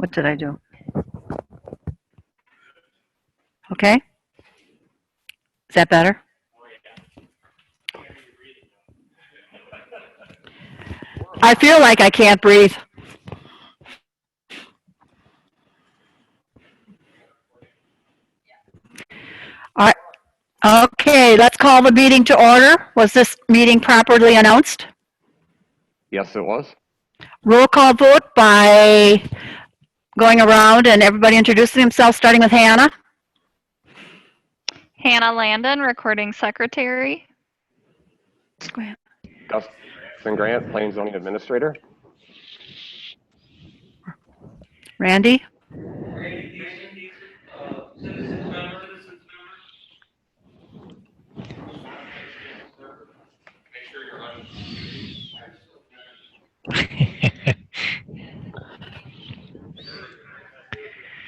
What did I do? Okay. Is that better? I feel like I can't breathe. All right. Okay, let's call the meeting to order. Was this meeting properly announced? Yes, it was. Roll call vote by going around and everybody introducing themselves, starting with Hannah. Hannah Landon, recording secretary. Dustin Grant, Plain Zoning Administrator. Randy.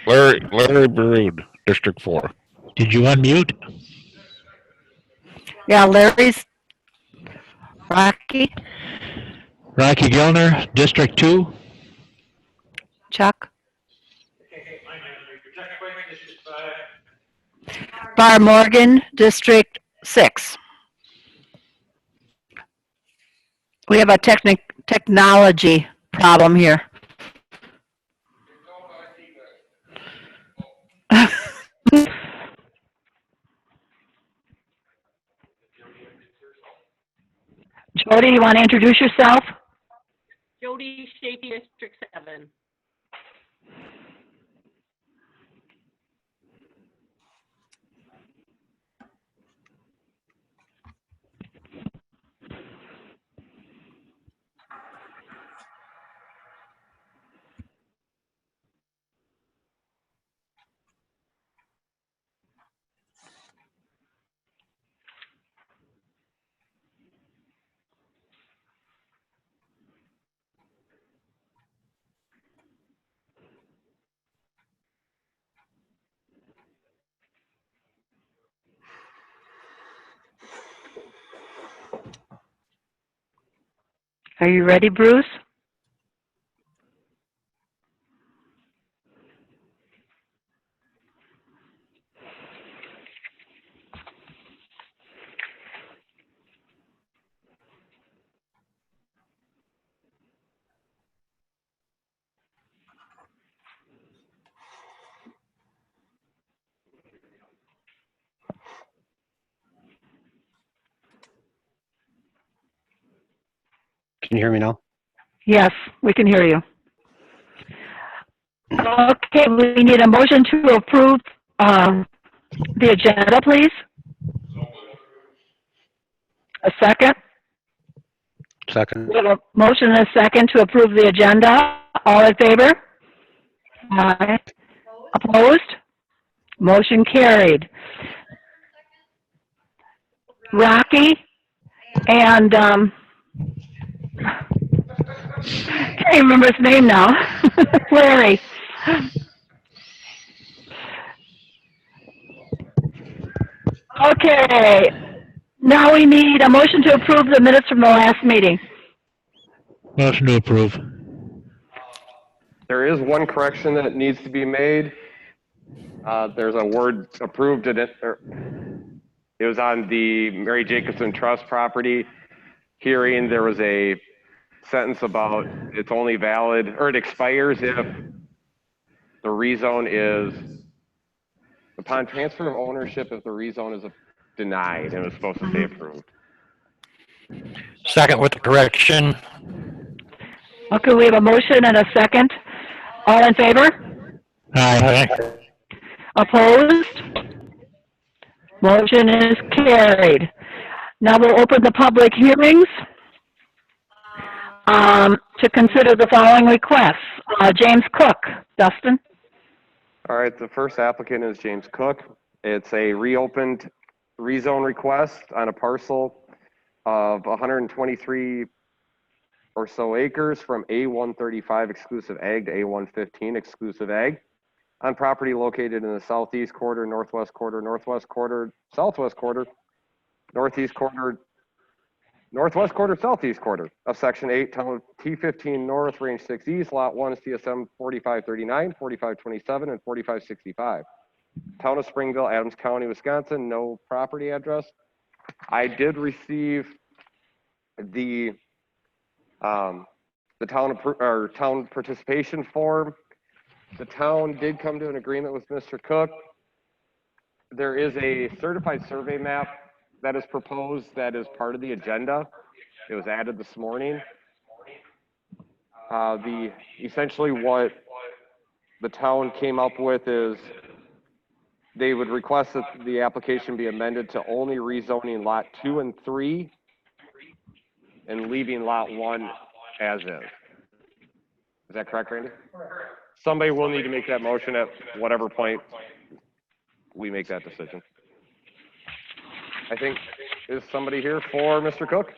Larry Baroud, District 4. Did you unmute? Yeah, Larry's. Rocky. Rocky Gilner, District 2. Chuck. Bar Morgan, District 6. We have a technology problem here. Jody, you want to introduce yourself? Jody Shapey, District 7. Are you ready, Bruce? Can you hear me now? Yes, we can hear you. Okay, we need a motion to approve the agenda, please. A second? Second. We have a motion and a second to approve the agenda. All in favor? Aye. Opposed? Motion carried. Rocky and can't remember his name now. Larry. Okay. Now we need a motion to approve the minutes from the last meeting. Motion to approve. There is one correction that needs to be made. There's a word approved in it. It was on the Mary Jacobson Trust property hearing. There was a sentence about it's only valid, or it expires if the rezone is upon transfer of ownership, if the rezone is denied, and it was supposed to say approved. Second with the correction. Okay, we have a motion and a second. All in favor? Aye. Opposed? Motion is carried. Now we'll open the public hearings to consider the following requests. James Cook. Dustin? All right, the first applicant is James Cook. It's a reopened rezone request on a parcel of 123 or so acres from A135 exclusive ag to A115 exclusive ag on property located in the southeast quarter, northwest quarter, northwest quarter, southwest quarter, northeast quarter, northwest quarter, southeast quarter of Section 8, Town of T15 North, Range 6 East, Lot 1, CSM 4539, 4527, and 4565. Town of Springville, Adams County, Wisconsin, no property address. I did receive the town participation form. The town did come to an agreement with Mr. Cook. There is a certified survey map that is proposed that is part of the agenda. It was added this morning. Essentially what the town came up with is they would request that the application be amended to only rezoning lot 2 and 3 and leaving lot 1 as is. Is that correct, Randy? Somebody will need to make that motion at whatever point we make that decision. I think, is somebody here for Mr. Cook?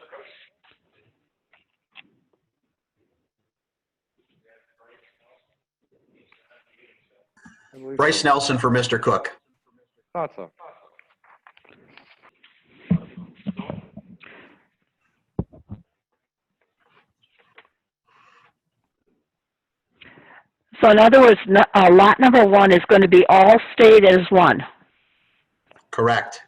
Bryce Nelson for Mr. Cook. Thought so. So in other words, lot number 1 is going to be all stayed as 1. Correct.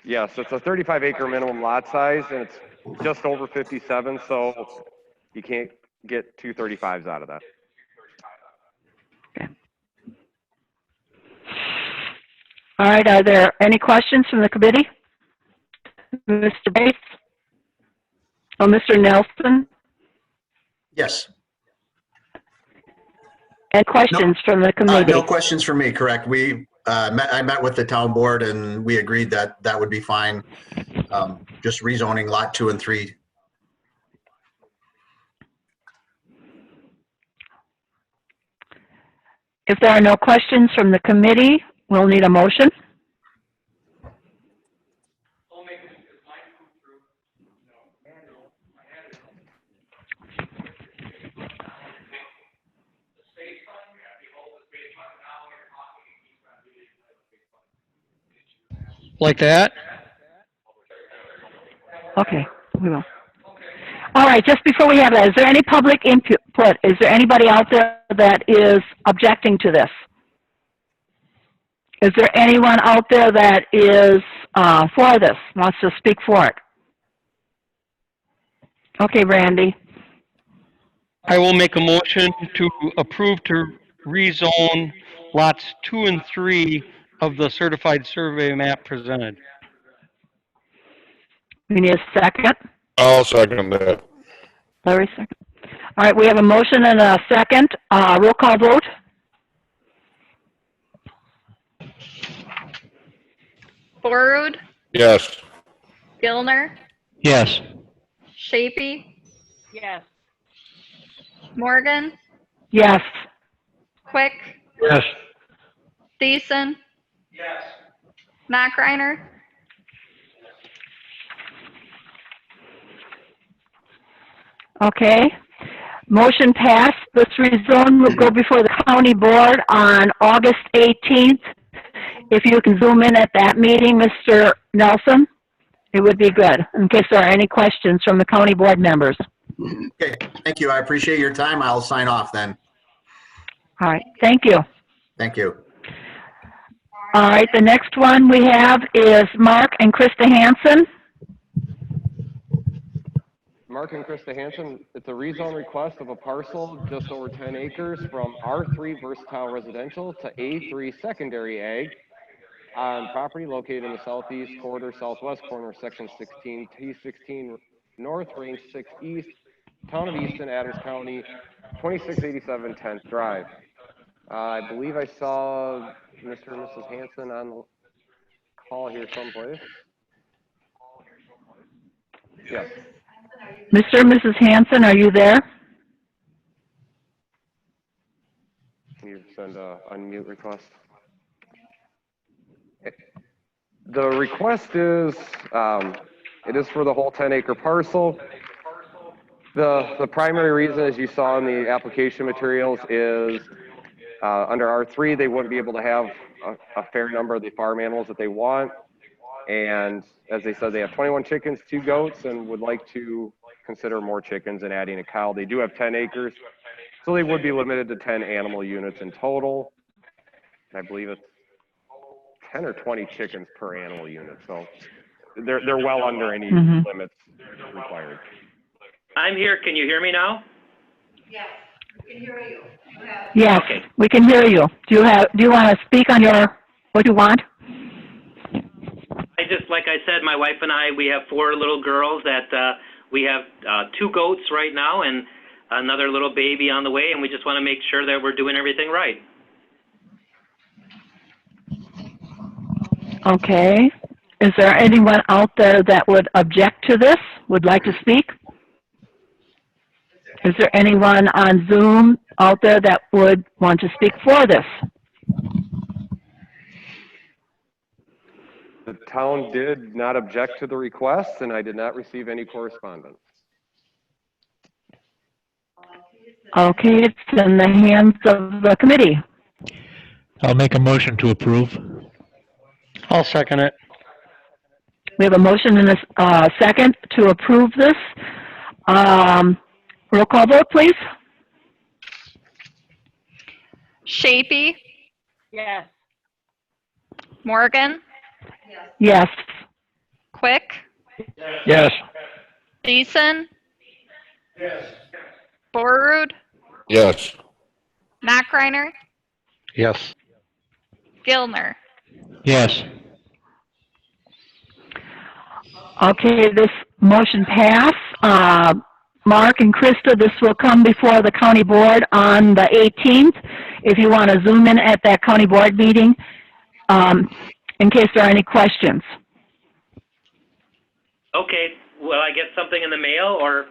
Yes, it's a 35 acre minimum lot size and it's just over 57, so you can't get 2 35s out of that. Okay. All right, are there any questions from the committee? Mr. Bates? Oh, Mr. Nelson? Yes. Any questions from the committee? No questions for me, correct. I met with the town board and we agreed that that would be fine. Just rezoning lot 2 and 3. If there are no questions from the committee, we'll need a motion. Like that? Okay, we will. All right, just before we have that, is there any public input? Is there anybody out there that is objecting to this? Is there anyone out there that is for this, wants to speak for it? Okay, Randy. I will make a motion to approve to rezone lots 2 and 3 of the certified survey map presented. We need a second. I'll second that. Larry, second. All right, we have a motion and a second. Roll call vote. Borud, Yes. Gilner, Yes. Shapey, Yes. Morgan, Yes. Quick, Yes. Thiessen. Yes. Mac Reiner. Okay. Motion passed. This rezone will go before the county board on August 18th. If you can zoom in at that meeting, Mr. Nelson, it would be good, in case there are any questions from the county board members. Okay, thank you. I appreciate your time. I'll sign off then. All right, thank you. Thank you. All right, the next one we have is Mark and Krista Hansen. Mark and Krista Hansen, it's a rezone request of a parcel just over 10 acres from R3 versatile residential to A3 secondary ag on property located in the southeast quarter, southwest corner, section 16, T16 North, range 6 East, town of Easton, Adams County, 2687 10th Drive. I believe I saw Mr. and Mrs. Hansen on the call here someplace. Yes. Mr. and Mrs. Hansen, are you there? Can you send a unmute request? The request is, it is for the whole 10-acre parcel. The primary reason, as you saw in the application materials, is under R3, they wouldn't be able to have a fair number of the farm animals that they want. And as they said, they have 21 chickens, 2 goats, and would like to consider more chickens and adding a cow. They do have 10 acres, so they would be limited to 10 animal units in total. I believe it's 10 or 20 chickens per animal unit, so they're well under any Mhm. limits required. I'm here. Can you hear me now? Yes, we can hear you. Do you want to speak on what you want? I just, like I said, my wife and I, we have 4 little girls that we have 2 goats right now and another little baby on the way, and we just want to make sure that we're doing everything right. Okay. Is there anyone out there that would object to this, would like to speak? Is there anyone on Zoom out there that would want to speak for this? The town did not object to the request, and I did not receive any correspondence. Okay, it's in the hands of the committee. I'll make a motion to approve. I'll second it. We have a motion and a second to approve this. Roll call vote, please. Shapey, Yes. Morgan, Yes. Quick, Yes. Deason, Borrud, Yes. Macreiner, Yes. Gilner. Yes. Okay, this motion passed. Mark and Krista, this will come before the county board on the 18th. If you want to zoom in at that county board meeting, in case there are any questions. Okay, will I get something in the mail or?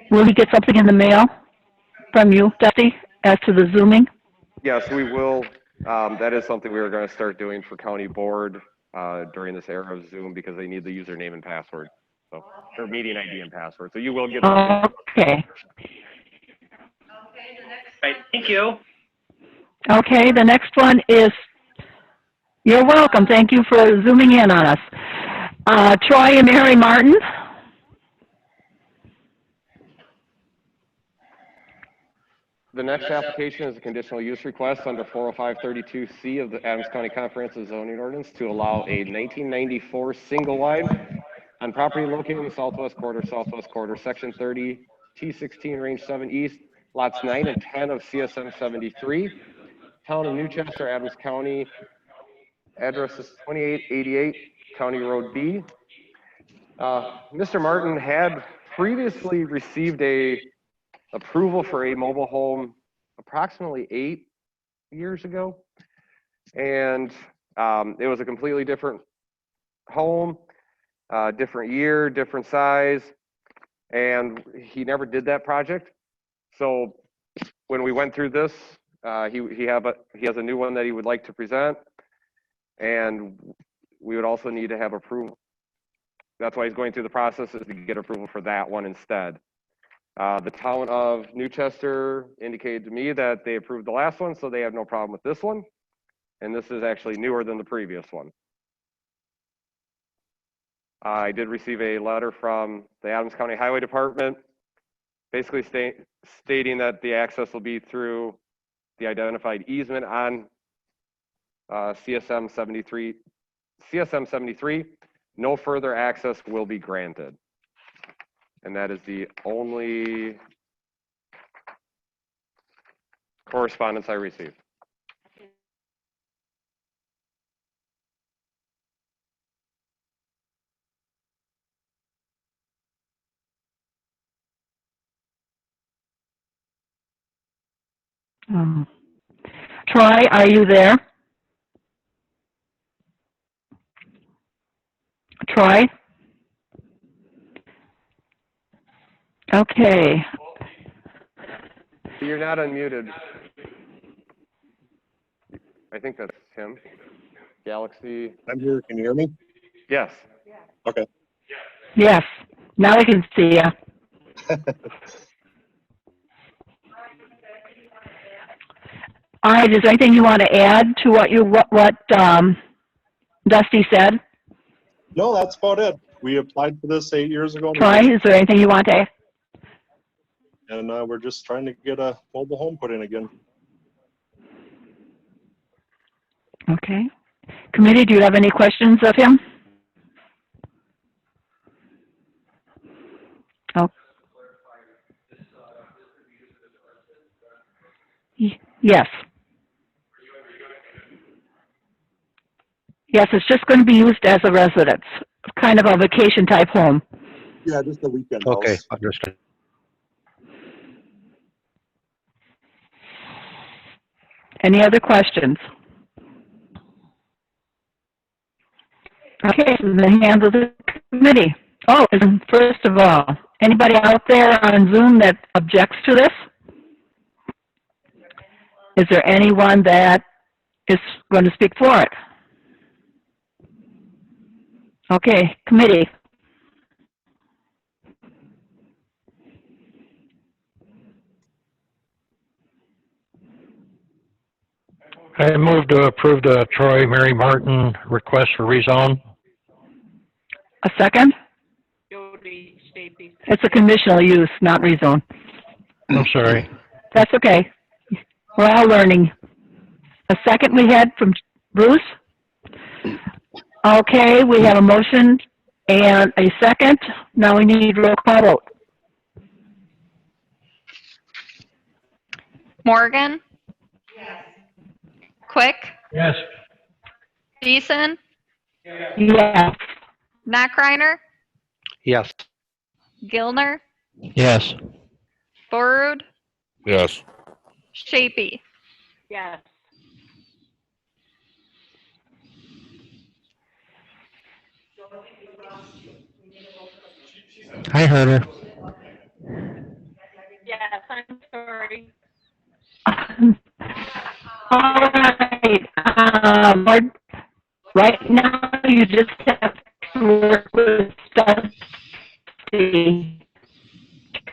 Will you get something in the mail from you, Dusty, as to the zooming? Yes, we will. That is something we are going to start doing for county board during this era of Zoom because they need the username and password. So, or meeting ID and password. So you will get. Okay. Right, thank you. Okay, the next one is, you're welcome. Thank you for zooming in on us. Troy and Mary Martin. The next application is a conditional use request under 40532C of the Adams County Comprehensive Zoning Ordinance to allow a 1994 single wide on property located in the southwest quarter, section 30, T16, range 7 east, lots 9 and 10 of CSM 73, town of Newchester, Adams County. Address is 2888 County Road B. Mr. Martin had previously received a approval for a mobile home approximately 8 years ago. And it was a completely different home, different year, different size. And he never did that project. So when we went through this, he has a new one that he would like to present. And we would also need to have approval. That's why he's going through the process, is to get approval for that one instead. The town of Newchester indicated to me that they approved the last one, so they have no problem with this one. And this is actually newer than the previous one. I did receive a letter from the Adams County Highway Department, basically stating that the access will be through the identified easement on CSM 73. CSM 73, no further access will be granted. And that is the only correspondence I received. Troy, are you there? Troy? Okay. You're not unmuted. I think that's him. Galaxy. I'm here. Can you hear me? Yes. Okay. Yes. Now I can see you. All right. Is there anything you want to add to what Dusty said? No, that's about it. We applied for this 8 years ago. Troy, is there anything you want to add? And we're just trying to get a mobile home put in again. Okay. Committee, do you have any questions of him? Oh. Yes. Yes, it's just going to be used as a residence, kind of a vacation type home. Yeah, just a weekend Okay, house. understood. Any other questions? Okay, so the hands of the committee. Oh, and first of all, anybody out there on Zoom that objects to this? Is there anyone that is going to speak for it? Okay, committee. I move to approve the Troy Mary Martin request for rezone. A second? Jody Shapey. It's a conditional use, not rezone. I'm sorry. That's okay. We're all learning. A second we had from Bruce? Okay, we have a motion and a second. Now we need roll call vote. Morgan? Quick? Yes. Deason? Yes. Nachreiner? Yes. Gilner? Yes. Borud? Yes. Shapey? Yes. I heard her. Yes, I'm sorry. All right. Right now, you just have to work with Dusty.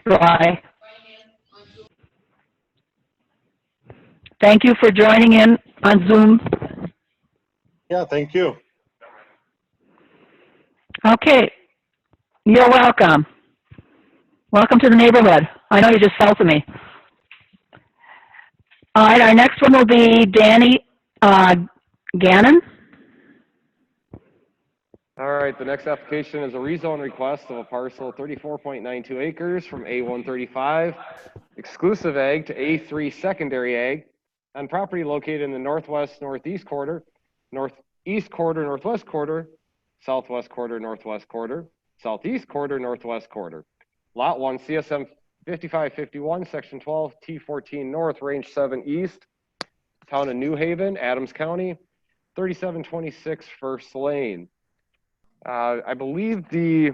Troy. Thank you for joining in on Zoom. Yeah, thank you. Okay. You're welcome. Welcome to the neighborhood. I know you're just south of me. All right, our next one will be Danny Gannon. All right, the next application is a rezone request of a parcel 34.92 acres from A135 exclusive ag to A3 secondary ag on property located in the northwest northeast quarter, northeast quarter, northwest quarter, southwest quarter, northwest quarter, southeast quarter, northwest quarter. Lot 1, CSM 5551, Section 12, T14 North, Range 7 East, Town of New Haven, Adams County, 3726 First Lane. I believe the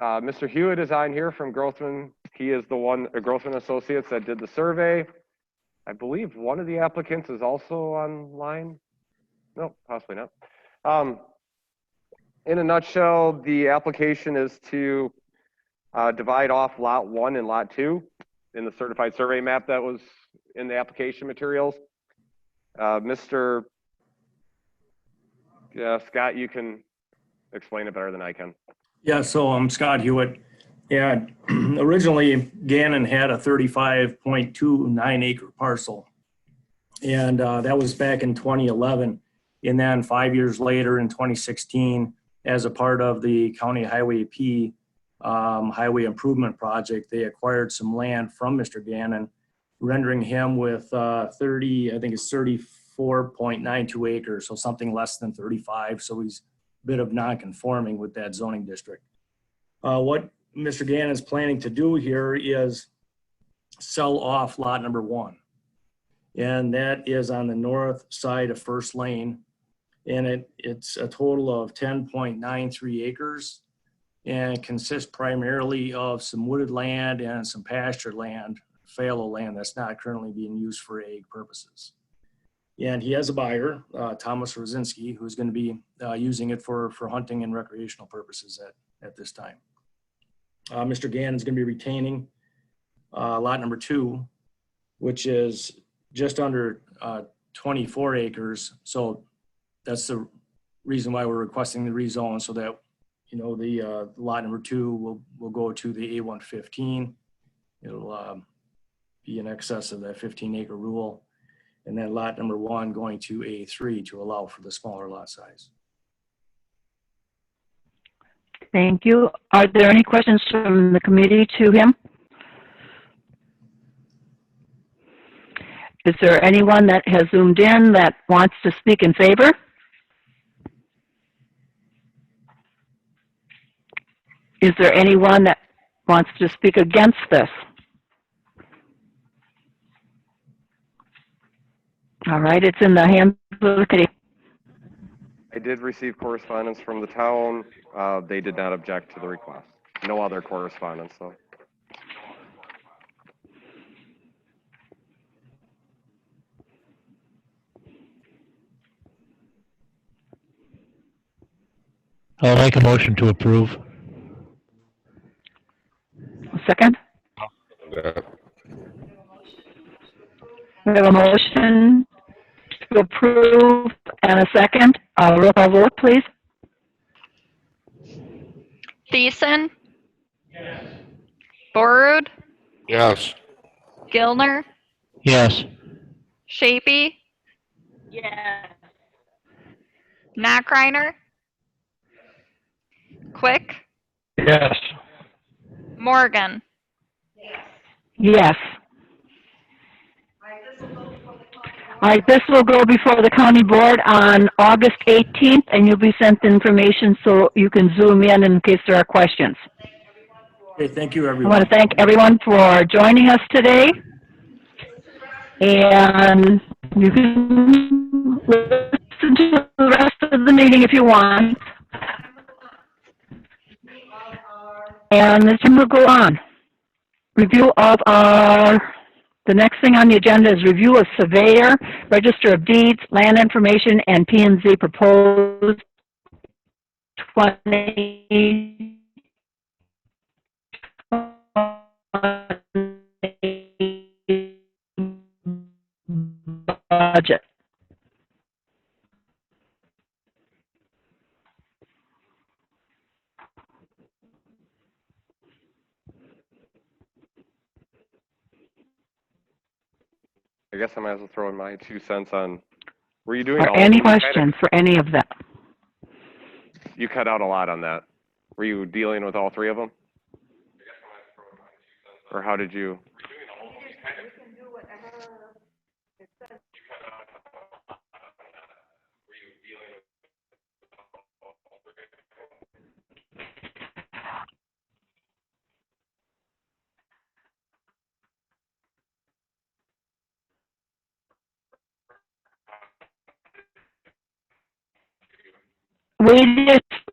Mr. Hewitt is on here from Grothman. He is the one, Grothman Associates, that did the survey. I believe one of the applicants is also online. No, possibly not. In a nutshell, the application is to divide off Lot 1 and Lot 2 in the certified survey map that was in the application materials. Mr. Scott, you can explain it better than I can. Yeah, so I'm Scott Hewitt. And originally Gannon had a 35.29 acre parcel. And that was back in 2011. And then 5 years later in 2016, as a part of the County Highway P highway improvement project, they acquired some land from Mr. Gannon, rendering him with 34.92 acres, so something less than 35. So he's a bit of non-conforming with that zoning district. What Mr. Gannon is planning to do here is sell off lot number 1. And that is on the north side of First Lane. And it's a total of 10.93 acres and consists primarily of some wooded land and some pasture land, fallow land that's not currently being used for ag purposes. And he has a buyer, Thomas Rosinski, who's going to be using it for hunting and recreational purposes at this time. Mr. Gannon is going to be retaining lot number 2, which is just under 24 acres. So that's the reason why we're requesting the rezone, so that, you know, the lot number 2 will go to the A115. It'll be in excess of that 15-acre rule. And then lot number 1 going to A3 to allow for the smaller lot size. Thank you. Are there any questions from the committee to him? Is there anyone that has zoomed in that wants to speak in favor? Is there anyone that wants to speak against this? All right, it's in the hands of the committee. I did receive correspondence from the town. They did not object to the request. No other correspondence, though. I'll make a motion to approve. Second? That. We have a motion to approve and a second. Roll call vote, please. Thiessen? Borrud? Yes. Gilner? Yes. Shapey? Yes. Nachreiner? Quick? Yes. Morgan? Yes. All right, this will go before the county board on August 18th, and you'll be sent information so you can zoom in case there are questions. Okay, thank you, I everyone. want to thank everyone for joining us today. And you can listen to the rest of the meeting if you want. And this will go on. Review of the next thing on the agenda is review of surveyor, register of deeds, land information, and P&Z proposed 20 budget. I guess I might as well throw in my 2 cents on, were you doing Are all of any them? You questions for any of them? You cut out a lot on that. Were you dealing with all 3 of them? Or how did you?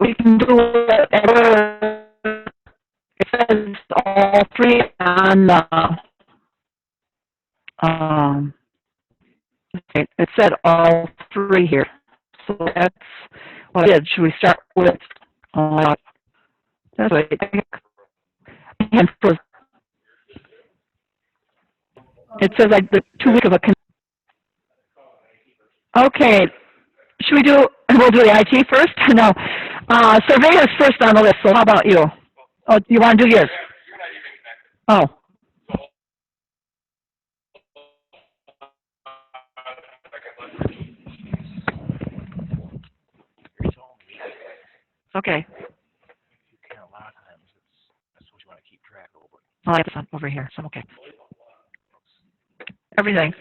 We can do whatever. It says all 3 on the, it said all 3 here. So that's what I did. Should we start with, that's what it says like the 2 week of a, okay. Should we do, we'll do the IT first? No. Surveyor's first on the list, so how about you? Oh, you want to do yours? Oh. Okay. I like this one over here, so okay. Everything.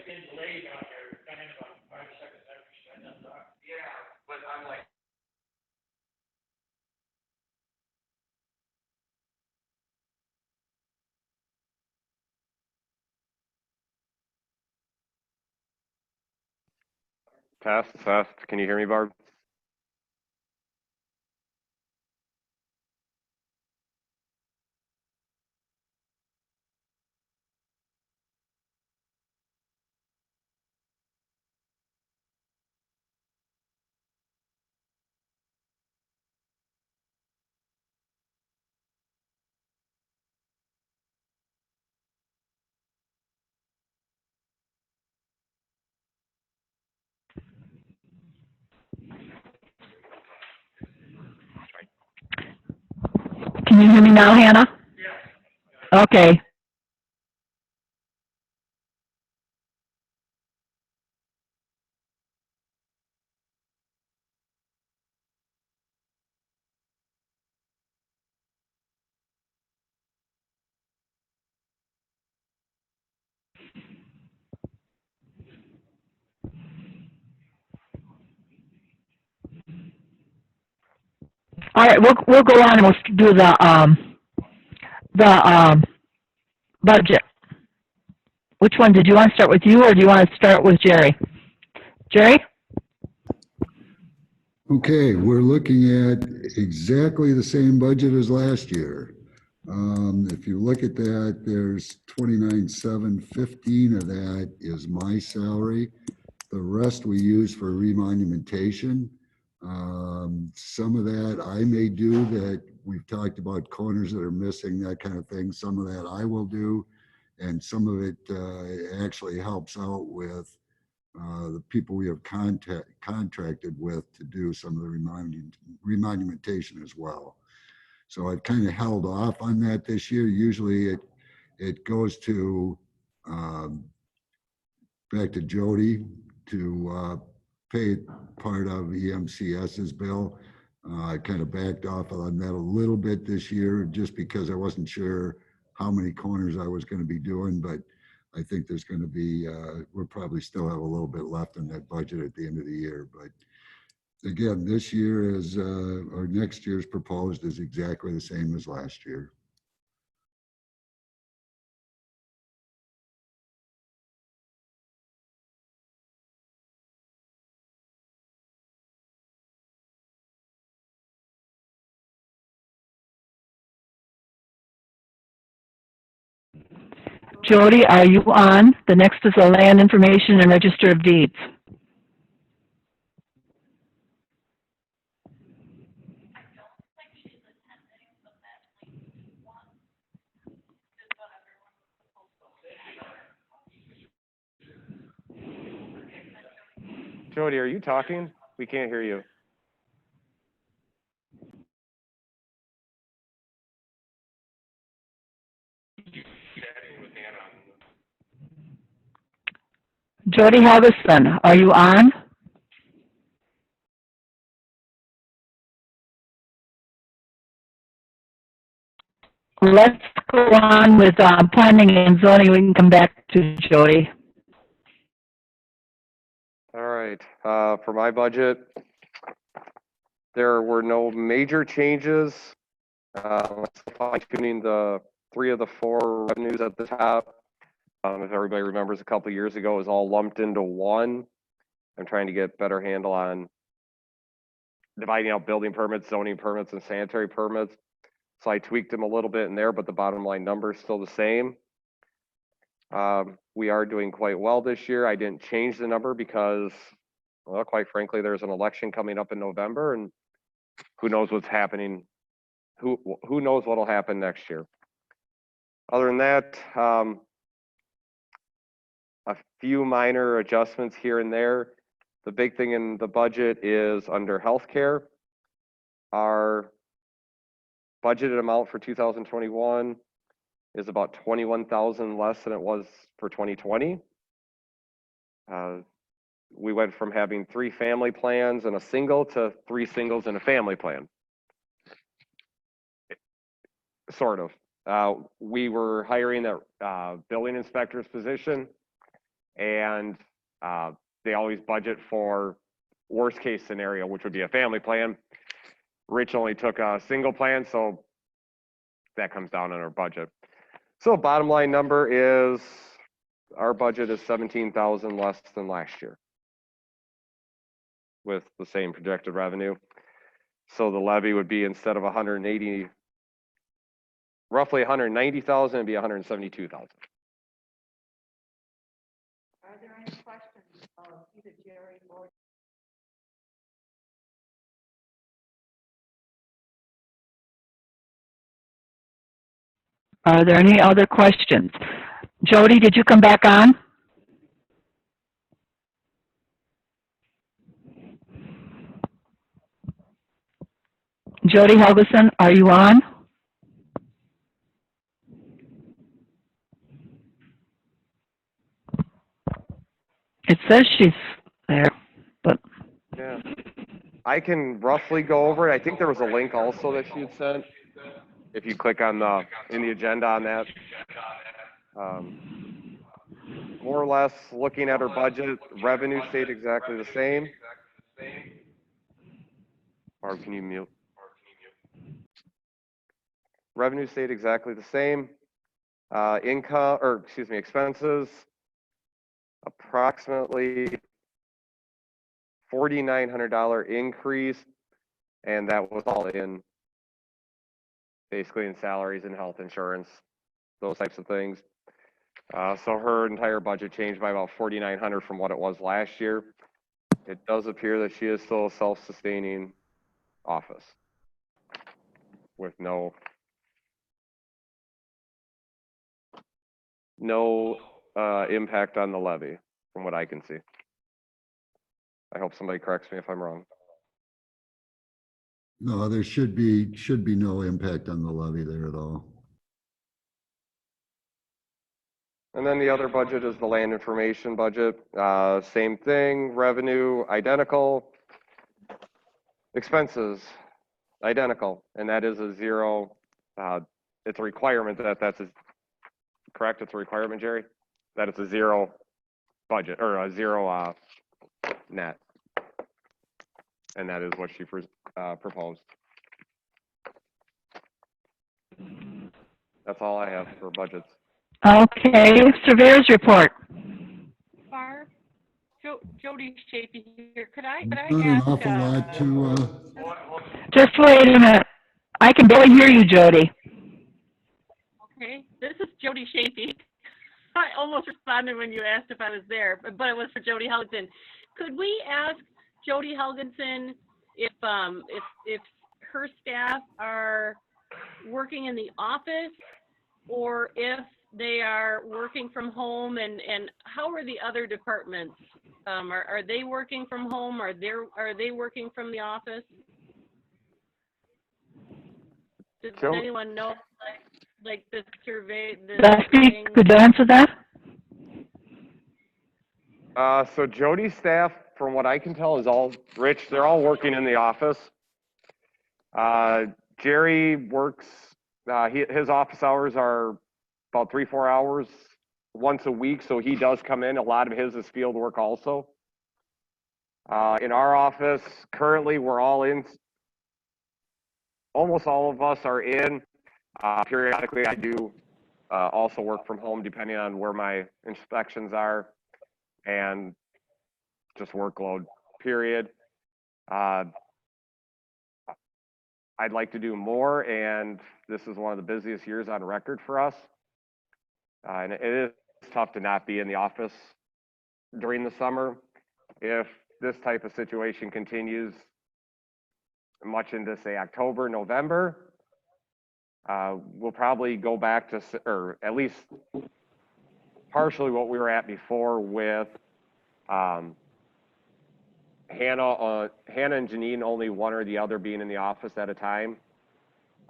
Test, can you hear me, Barb? Can you hear me now, Hannah? Okay. All right, we'll go on and we'll do the budget. Which one, did you want to start with you, or do you want to start with Jerry? Jerry? Okay, we're looking at exactly the same budget as last year. If you look at that, there's 29,715 of that is my salary. The rest we use for remonumentation. Some of that I may do, that we've talked about corners that are missing, that kind of thing. Some of that I will do, and some of it actually helps out with the people we have contracted with to do some of the remonumentation as well. So I've kind of held off on that this year. Usually it goes to back to Jody to pay part of EMCS's bill. I kind of backed off on that a little bit this year just because I wasn't sure how many corners I was going to be doing, but I think there's going to be, we'll probably still have a little bit left in that budget at the end of the year. But again, this year is, or next year's proposed is exactly the same as last year. Jody, are you on? The next is the Land Information and Register of Deeds. Jody, are you talking? We can't hear you. Jody Helgeson, are you on? Let's go on with planning and zoning. We can come back to Jody. All right, for my budget, there were no major changes. Fine tuning the 3 of the 4 revenues at the top. If everybody remembers, a couple of years ago, it was all lumped into one. I'm trying to get better handle on dividing out building permits, zoning permits, and sanitary permits. So I tweaked them a little bit in there, but the bottom line number is still the same. We are doing quite well this year. I didn't change the number because, well, quite frankly, there's an election coming up in November, and who knows what's happening. Who knows what'll happen next year. Other than that, a few minor adjustments here and there. The big thing in the budget is under healthcare. Our budgeted amount for 2021 is about 21,000 less than it was for 2020. We went from having 3 family plans and a single to 3 singles and a family plan. Sort of. We were hiring that building inspector's position, and they always budget for worst case scenario, which would be a family plan. Rich only took a single plan, so that comes down on our budget. So bottom line number is our budget is 17,000 less than last year with the same projected revenue. So the levy would be, instead of 180, roughly 190,000, it'd be 172,000. Are there any questions of either Jerry or? Are there any other questions? Jody, did you come back on? Jody Helgeson, are you on? It says she's there, but Yeah. I can roughly go over it. I think there was a link also that she had sent. If you click on in the agenda on that. More or less, looking at her budget, revenue stayed exactly the same. Barb, can you mute? Revenue stayed exactly the same. Expenses, approximately $4,900 increase, and that was all in, basically in salaries and health insurance, those types of things. So her entire budget changed by about $4,900 from what it was last year. It does appear that she is still a self-sustaining office with no impact on the levy, from what I can see. I hope somebody corrects me if I'm wrong. No, there should be no impact on the levy there at all. And then the other budget is the land information budget. Same thing, revenue identical, expenses identical, and that is a zero. It's a requirement that's correct. It's a requirement, Jerry, that it's a zero budget or a zero net, and that is what she proposed. That's all I have for budgets. okay, surveyor's report. Barb, Jody Shapey here. Could I Not an ask? awful lot to, Just wait a minute. I can barely hear you, Jody. Okay, this is Jody Shapey. I almost responded when you asked if I was there, but it was for Jody Helgenson. Could we ask Jody Helgenson if her staff are working in the office or if they are working from home, and how are the other departments? Are they working from home? Are they working from the office? Does anyone know, like the survey? Dusty, could you answer that? So Jody's staff, from what I can tell, is all Rich. They're all working in the office. Jerry works. His office hours are about 3-4 hours once a week, so he does come in. A lot of his is field work also. In our office, currently, we're all in. Almost all of us are in. Periodically, I do also work from home, depending on where my inspections are and just workload, period. I'd like to do more, and this is one of the busiest years on record for us. And it is tough to not be in the office during the summer. If this type of situation continues much into, say, October, November, we'll probably go back to, or at least partially what we were at before with Hannah and Janine, only one or the other being in the office at a time.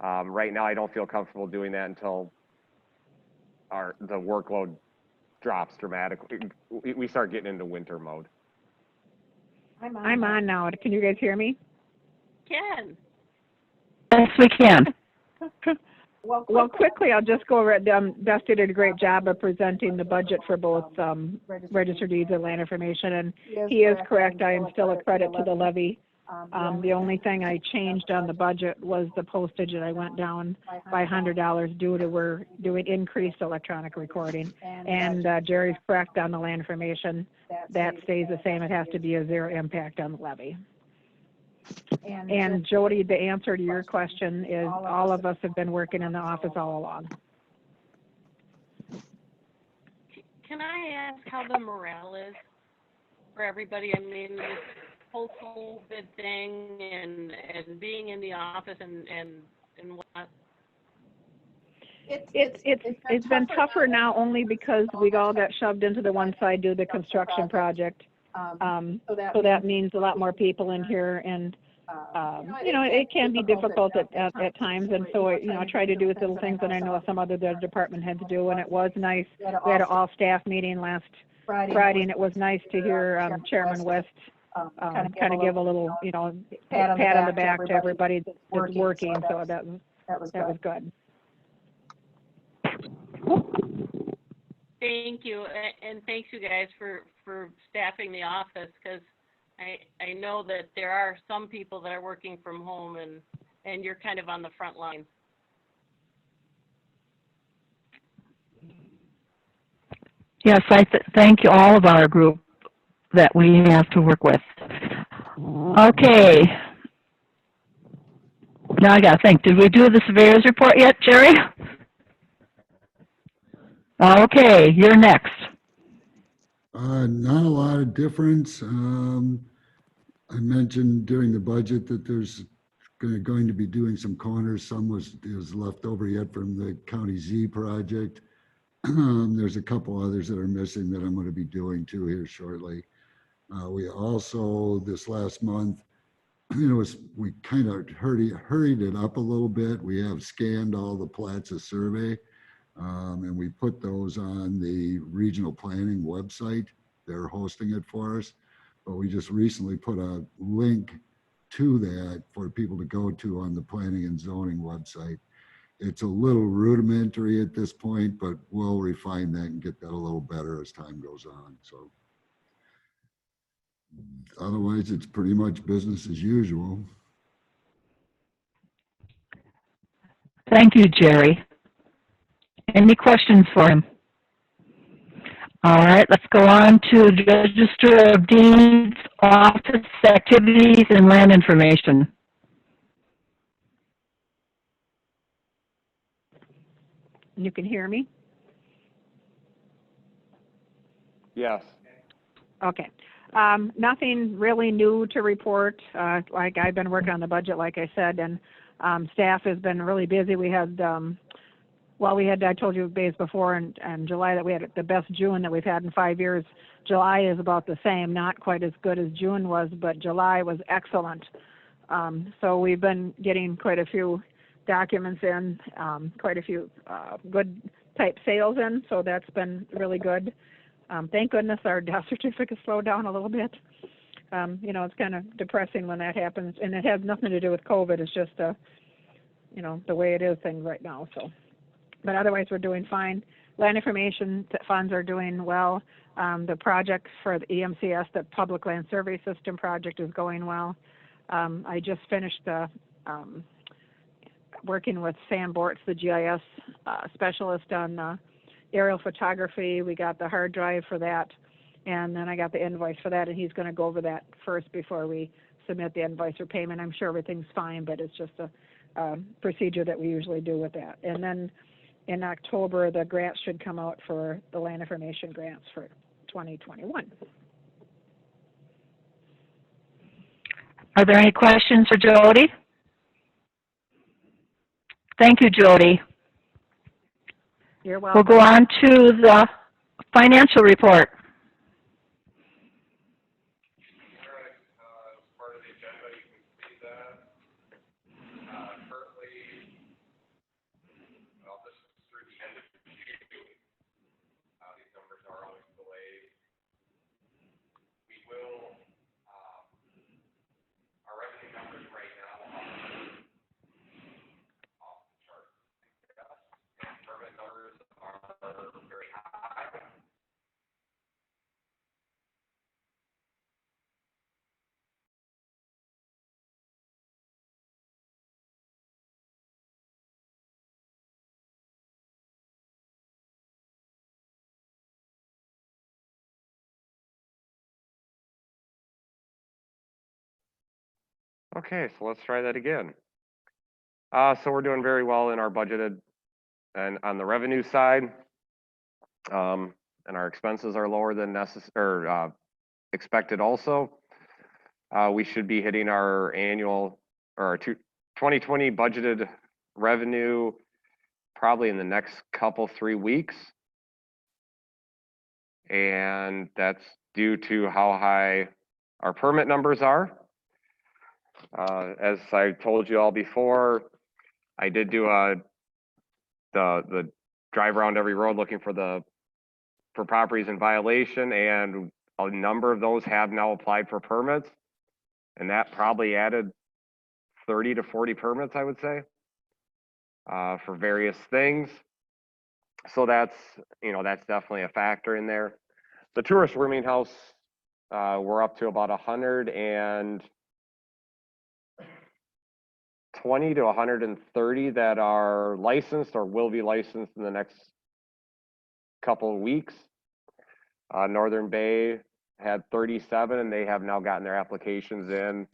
Right now, I don't feel comfortable doing that until the workload drops dramatically. We start getting into winter mode. I'm on now. Can you guys hear me? Can. Yes, we can. Well, quickly, I'll just go over it. Dusty did a great job of presenting the budget for both registered deeds and land information, and he is correct. I am still a credit to the levy. The only thing I changed on the budget was the postage, and I went down by $100 due to we're doing increased electronic recording. And Jerry's correct on the land information. That stays the same. It has to be a zero impact on the levy. And Jody, the answer to your question is all of us have been working in the office all along. Can I ask how the morale is for everybody? I mean, this whole COVID thing and being in the office and what? It's been tougher now only because we all got shoved into the one side due to the construction project. So that means a lot more people in here, and it can be difficult at times. And so I try to do little things that I know some other department heads do. And it was nice. We had an all staff meeting last Friday, and it was nice to hear Chairman West kind of give a little, pat on the back to everybody that's working, so that was good. Thank you, and thanks you guys for staffing the office, because I know that there are some people that are working from home, and you're kind of on the front line. Yes, I thank you, all of our group that we have to work with. Okay. Now I gotta think, did we do the surveyor's report yet, Jerry? Okay, you're next. Not a lot of difference. I mentioned during the budget that there's going to be doing some corners. Some is left over yet from the County Z project. There's a couple others that are missing that I'm going to be doing too here shortly. We also, this last month, we kind of hurried it up a little bit. We have scanned all the plats of survey, and we put those on the regional planning website. They're hosting it for us, but we just recently put a link to that for people to go to on the planning and zoning website. It's a little rudimentary at this point, but we'll refine that and get that a little better as time goes on. So otherwise, it's pretty much business as usual. Thank you, Jerry. Any questions for him? All right, let's go on to the Register of Deeds, Office Activities, and Land Information. You can hear me? Yes. Okay. Nothing really new to report. Like I've been working on the budget, like I said, and staff has been really busy. We had, I told you days before in July that we had the best June that we've had in 5 years. July is about the same, not quite as good as June was, but July was excellent. So we've been getting quite a few documents in, quite a few good type sales in, so that's been really good. Thank goodness our death certificate slowed down a little bit. It's kind of depressing when that happens, and it has nothing to do with COVID. It's just, the way it is things right now. So, but otherwise we're doing fine. Land information funds are doing well. The projects for the EMCS, the Public Land Survey System project, is going well. I just finished working with Sam Bortz, the GIS specialist on aerial photography. We got the hard drive for that, and then I got the invoice for that, and he's going to go over that first before we submit the invoice or payment. I'm sure everything's fine, but it's just a procedure that we usually do with that. And then in October, the grants should come out for the land information grants for 2021. Are there any questions for Jody? Thank you, Jody. You're welcome. We'll go on to the financial report. Okay, so let's try that again. So we're doing very well in our budgeted and on the revenue side. And our expenses are lower than expected also. We should be hitting our annual or our 2020 budgeted revenue probably in the next couple, 3 weeks. And that's due to how high our permit numbers are. As I told you all before, I did do the drive around every road looking for the for properties in violation, and a number of those have now applied for permits. And that probably added 30 to 40 permits, I would say, for various things. So that's, that's definitely a factor in there. The tourist rooming house, we're up to about 120 to 130 that are licensed or will be licensed in the next couple of weeks. Northern Bay had 37 and they have now gotten their applications in.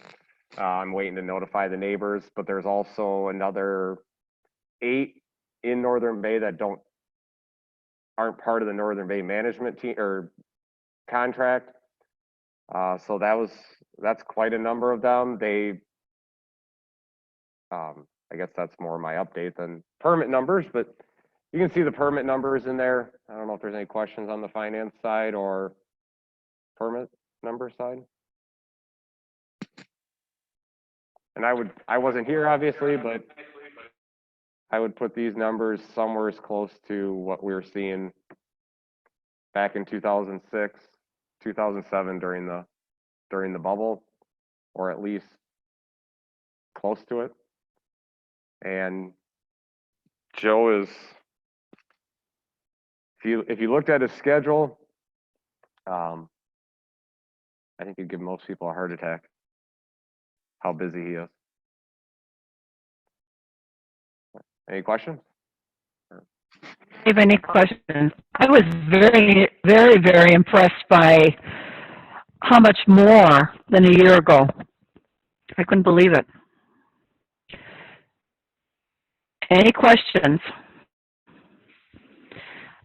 I'm waiting to notify the neighbors, but there's also another 8 in Northern Bay that aren't part of the Northern Bay management team or contract. So that's quite a number of them. I guess that's more my update than permit numbers, but you can see the permit numbers in there. I don't know if there's any questions on the finance side or permit number side. And I wasn't here obviously, but I would put these numbers somewhere as close to what we were seeing back in 2006, 2007 during the bubble, or at least close to it. And Joe is, if you looked at his schedule, I think it'd give most people a heart attack, how busy he is. Any questions? Have any questions? I was very, very, very impressed by how much more than a year ago. I couldn't believe it. Any questions?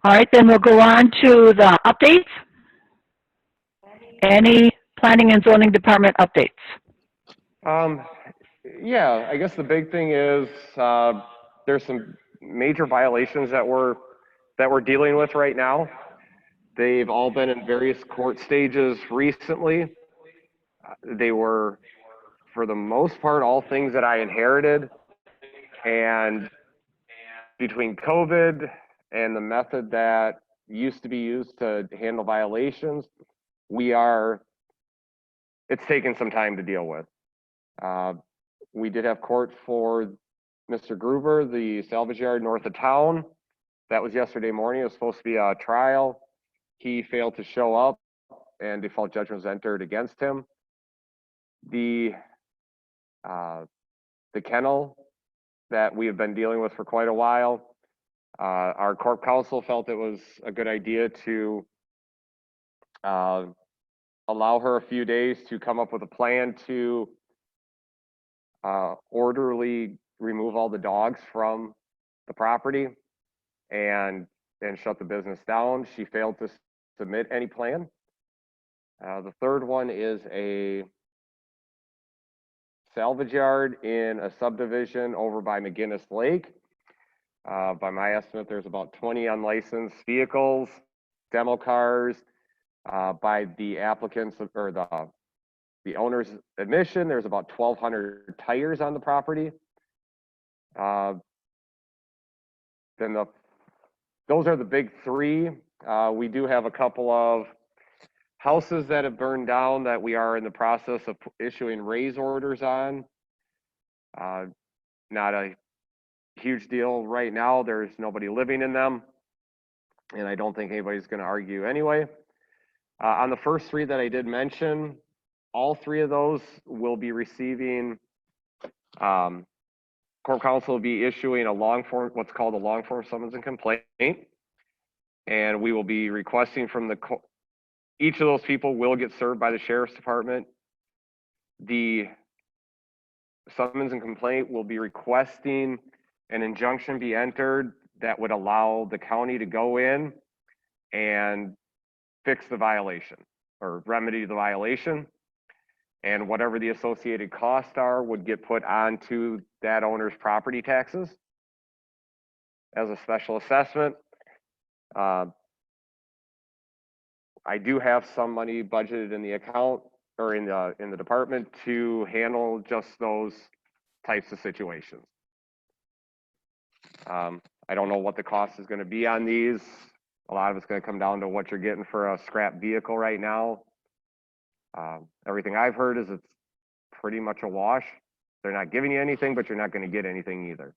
All right, then we'll go on to the updates. Any planning and zoning department updates? Yeah, I guess the big thing is there's some major violations that we're dealing with right now. They've all been in various court stages recently. They were, for the most part, all things that I inherited. And between COVID and the method that used to be used to handle violations, it's taken some time to deal with. We did have court for Mr. Gruber, the salvage yard north of town. That was yesterday morning. It was supposed to be a trial. He failed to show up and default judgment was entered against him. The kennel that we have been dealing with for quite a while, our corp counsel felt it was a good idea to allow her a few days to come up with a plan to orderly remove all the dogs from the property and shut the business down. She failed to submit any plan. The third one is a salvage yard in a subdivision over by McGinnis Lake. By my estimate, there's about 20 unlicensed vehicles, demo cars. By the applicants or the owner's admission, there's about 1,200 tires on the property. Those are the big three. We do have a couple of houses that have burned down that we are in the process of issuing raise orders on. Not a huge deal right now. There's nobody living in them, and I don't think anybody's going to argue anyway. On the first three that I did mention, all three of those will be receiving, Corp Counsel will be issuing a long form, what's called a long form summons and complaint. And we will be requesting from each of those people will get served by the Sheriff's Department. The summons and complaint will be requesting an injunction be entered that would allow the county to go in and fix the violation or remedy the violation. And whatever the associated costs are would get put onto that owner's property taxes as a special assessment. I do have some money budgeted in the account or in the department to handle just those types of situations. I don't know what the cost is going to be on these. A lot of it's going to come down to what you're getting for a scrap vehicle right now. Everything I've heard is it's pretty much a wash. They're not giving you anything, but you're not going to get anything either.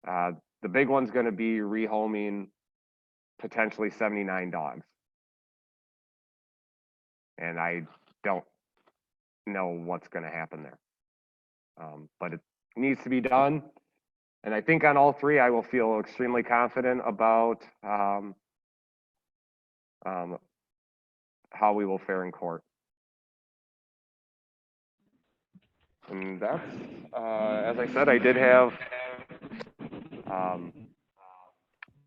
The big one's going to be rehoming potentially 79 dogs. And I don't know what's going to happen there. But it needs to be done. And I think on all three, I will feel extremely confident about how we will fare in court. And that's, as I said, I did have,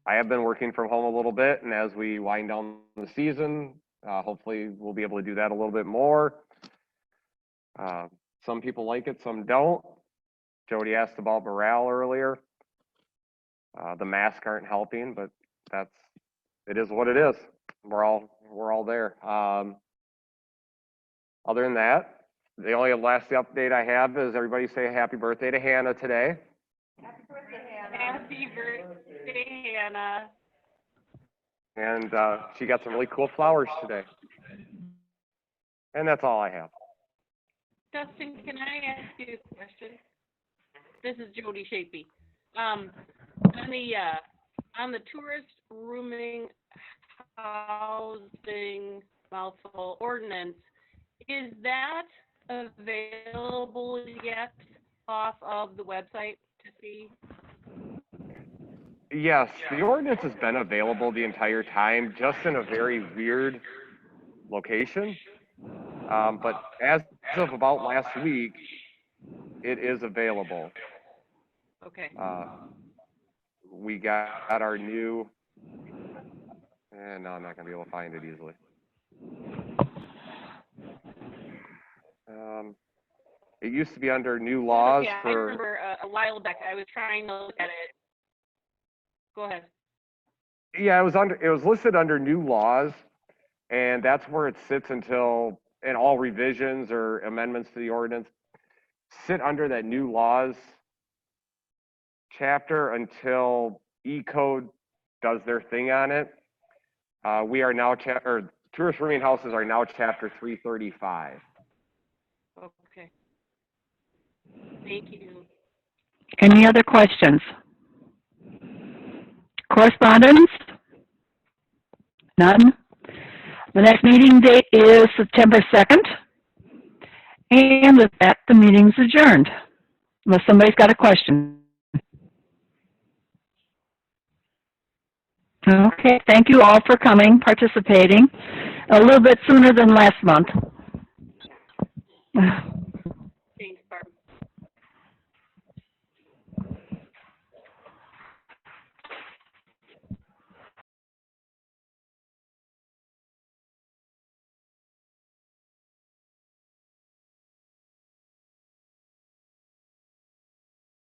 I have been working from home a little bit, and as we wind down the season, hopefully we'll be able to do that a little bit more. Some people like it, some don't. Jody asked about morale earlier. The masks aren't helping, but it is what it is. We're all there. Other than that, the only last update I have is everybody say happy birthday to Hannah today. Happy birthday, Hannah. And she got some really cool flowers today. And that's all I have. Dustin, can I ask you a question? This is Jody Shapey. On the tourist rooming housing mouthful ordinance, is that available yet off of the website to see? Yes, the ordinance has been available the entire time, just in a very weird location. But as of about last week, it is available. Okay. We got our new, and no, I'm not going to be able to find it easily. It used to be under new laws Yeah, I remember a while back, I was trying to look at it. Go ahead. Yeah, it was listed under new laws, and that's where it sits until, and all revisions or amendments to the ordinance sit under that new laws chapter until E-Code does their thing on it. We are now, tourist rooming houses are now chapter 335. Okay. Thank you. Any other questions? Correspondence? None? The next meeting date is September 2nd. And with that, the meeting's adjourned. Unless somebody's got a question. Okay, thank you all for coming, participating. A little bit sooner than last month.